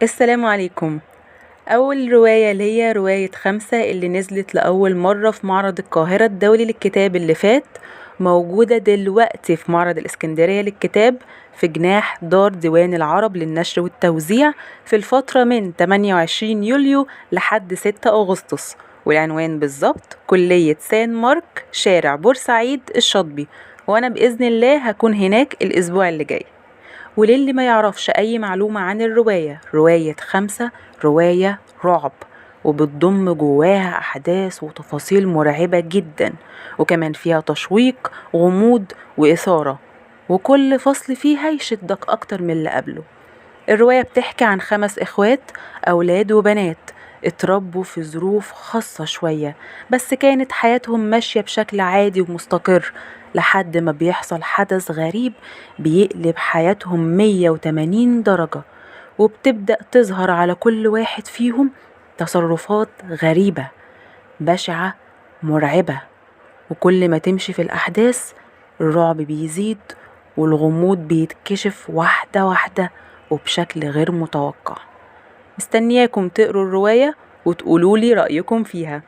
السلام عليكم. أول رواية ليا رواية خمسة اللي نزلت لأول مرة في معرض القاهرة الدولي للكتاب اللي فات، موجودة دلوقتي في معرض الإسكندرية للكتاب في جناح دار ديوان العرب للنشر والتوزيع في الفترة من 28 يوليو لحد 6 أغسطس. والعنوان بالظبط كلية سان مارك، شارع بورسعيد الشاطبي. وأنا بإذن الله هكون هناك الأسبوع اللي جاي. وللي ما يعرفش أي معلومة عن الرواية، رواية خمسة رواية رعب، وبتضم جواها أحداث وتفاصيل مرعبة جدا، وكمان فيها تشويق غموض وإثارة، وكل فصل فيها يشدك أكتر من اللي قبله. الرواية بتحكي عن 5 إخوات، أولاد وبنات، اتربوا في ظروف خاصة شوية، بس كانت حياتهم ماشية بشكل عادي ومستقر لحد ما بيحصل حدث غريب بيقلب حياتهم 180 درجة، وبتبدأ تظهر على كل واحد فيهم تصرفات غريبة بشعة مرعبة. وكل ما تمشي في الأحداث الرعب بيزيد، والغموض بيتكشف واحدة واحدة وبشكل غير متوقع. مستنياكم تقروا الرواية وتقولولي رأيكم فيها.